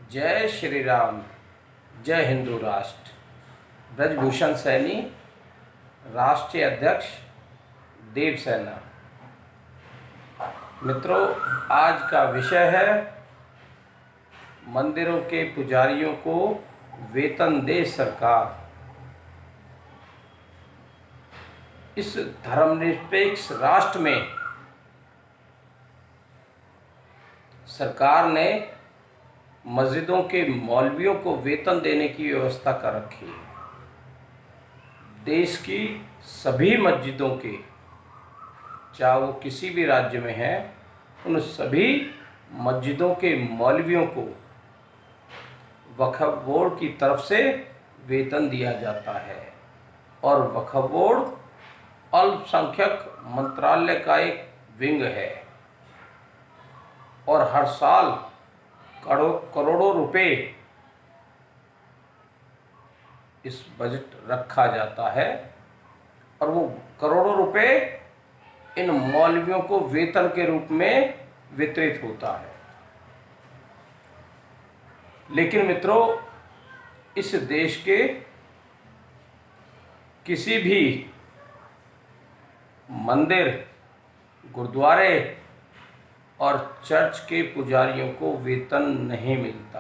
जय श्री राम। जय हिंदू राष्ट्र। ब्रजभूषण सैनी, राष्ट्रीय अध्यक्ष देवसेना। मित्रों, आज का विषय है मंदिरों के पुजारियों को वेतन दे सरकार। इस धर्मनिरपेक्ष राष्ट्र में सरकार ने मस्जिदों के मौलवियों को वेतन देने की व्यवस्था कर रखी है। देश की सभी मस्जिदों के, चाहे वो किसी भी राज्य में हैं, उन सभी मस्जिदों के मौलवियों को वक्फ बोर्ड की तरफ से वेतन दिया जाता है। और वक्फ बोर्ड अल्पसंख्यक मंत्रालय का एक विंग है और हर साल करोड़ों रुपए इस बजट रखा जाता है और वो करोड़ों रुपए इन मौलवियों को वेतन के रूप में वितरित होता है। लेकिन मित्रों, इस देश के किसी भी मंदिर, गुरुद्वारे और चर्च के पुजारियों को वेतन नहीं मिलता।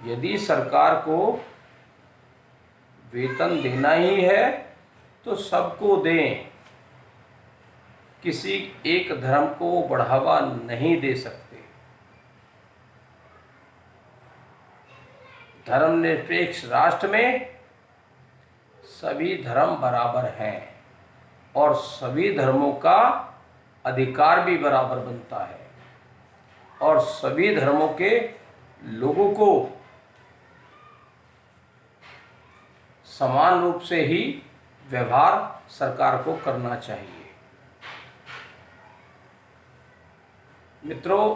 यदि सरकार को वेतन देना ही है तो सबको दें, किसी एक धर्म को बढ़ावा नहीं दे सकते। धर्मनिरपेक्ष राष्ट्र में सभी धर्म बराबर हैं और सभी धर्मों का अधिकार भी बराबर बनता है और सभी धर्मों के लोगों को समान रूप से ही व्यवहार सरकार को करना चाहिए। मित्रों,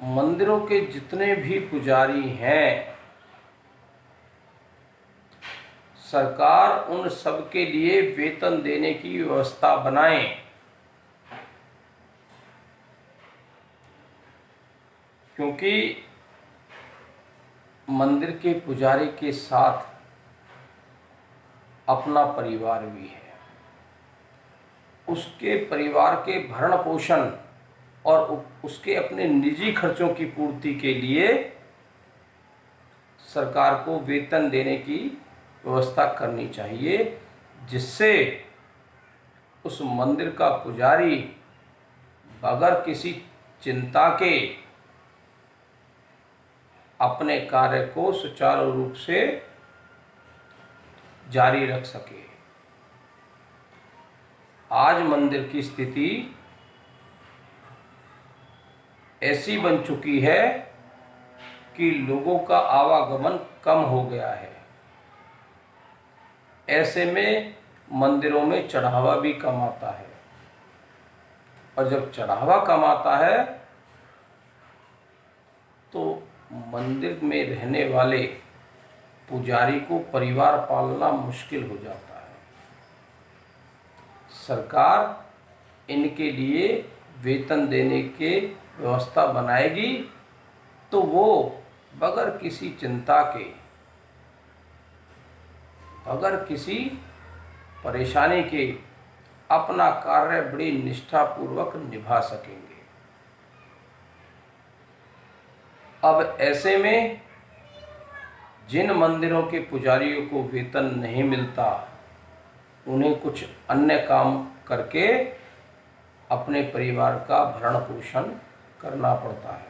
मंदिरों के जितने भी पुजारी हैं, सरकार उन सब के लिए वेतन देने की व्यवस्था बनाए। क्योंकि मंदिर के पुजारी के साथ अपना परिवार भी है। उसके परिवार के भरण पोषण और उसके अपने निजी खर्चों की पूर्ति के लिए सरकार को वेतन देने की व्यवस्था करनी चाहिए, जिससे उस मंदिर का पुजारी बगैर किसी चिंता के अपने कार्य को सुचारू रूप से जारी रख सके। आज मंदिर की स्थिति ऐसी बन चुकी है कि लोगों का आवागमन कम हो गया है। ऐसे में मंदिरों में चढ़ावा भी कम आता है और जब चढ़ावा कम आता है तो मंदिर में रहने वाले पुजारी को परिवार पालना मुश्किल हो जाता है। सरकार इनके लिए वेतन देने के व्यवस्था बनाएगी तो वो बगैर किसी चिंता के, बगैर किसी परेशानी के अपना कार्य बड़ी निष्ठापूर्वक निभा सकेंगे। अब ऐसे में जिन मंदिरों के पुजारियों को वेतन नहीं मिलता, उन्हें कुछ अन्य काम करके अपने परिवार का भरण पोषण करना पड़ता है,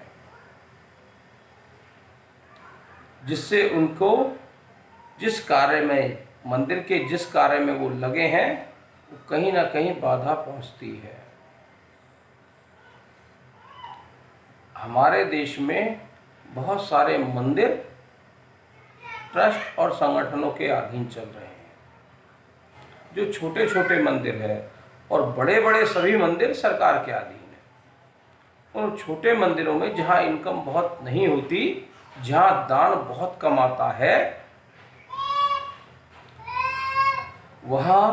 जिससे उनको जिस कार्य में, मंदिर के जिस कार्य में वो लगे हैं, वो कहीं ना कहीं बाधा पहुंचती है। हमारे देश में बहुत सारे मंदिर ट्रस्ट और संगठनों के अधीन चल रहे हैं। जो छोटे छोटे मंदिर हैं और बड़े बड़े सभी मंदिर सरकार के अधीन हैं। उन छोटे मंदिरों में जहाँ इनकम बहुत नहीं होती, जहाँ दान बहुत कम आता है, वहाँ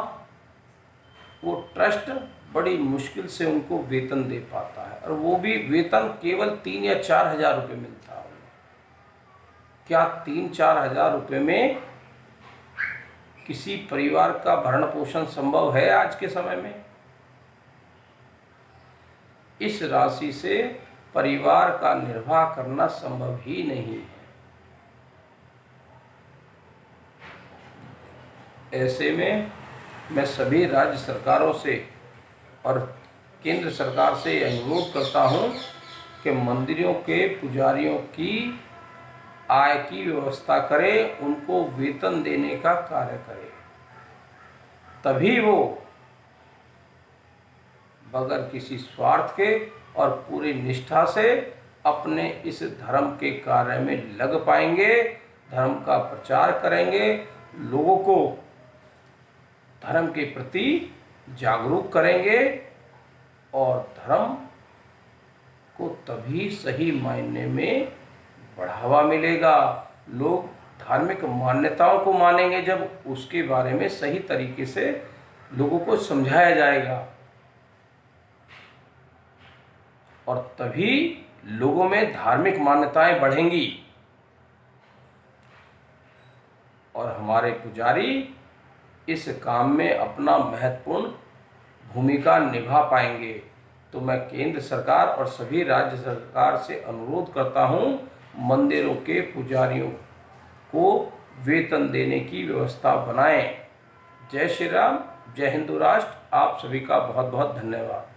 वो ट्रस्ट बड़ी मुश्किल से उनको वेतन दे पाते हैं। और वो भी वेतन केवल 3 या 4 हज़ार रुपये मिलता है। क्या 3-4 हज़ार रुपये में किसी परिवार का भरण पोषण संभव है आज के समय में? इस राशि से परिवार का निर्वाह करना संभव ही नहीं है। ऐसे में मैं सभी राज्य सरकारों से और केंद्र सरकार से अनुरोध करता हूं कि मंदिरों के पुजारियों की आय की व्यवस्था करें, उनको वेतन देने का कार्य करें, तभी वो बगैर किसी स्वार्थ के और पूरी निष्ठा से अपने इस धर्म के कार्य में लग पाएंगे, धर्म का प्रचार करेंगे, लोगों को धर्म के प्रति जागरूक करेंगे और धर्म को तभी सही मायने में बढ़ावा मिलेगा। लोग धार्मिक मान्यताओं को मानेंगे जब उसके बारे में सही तरीके से लोगों को समझाया जाएगा, और तभी लोगों में धार्मिक मान्यताएं बढ़ेंगी और हमारे पुजारी इस काम में अपना महत्वपूर्ण भूमिका निभा पाएंगे। तो मैं केंद्र सरकार और सभी राज्य सरकार से अनुरोध करता हूं, मंदिरों के पुजारियों को वेतन देने की व्यवस्था बनाएं। जय श्री राम, जय हिंदू राष्ट्र। आप सभी का बहुत बहुत धन्यवाद।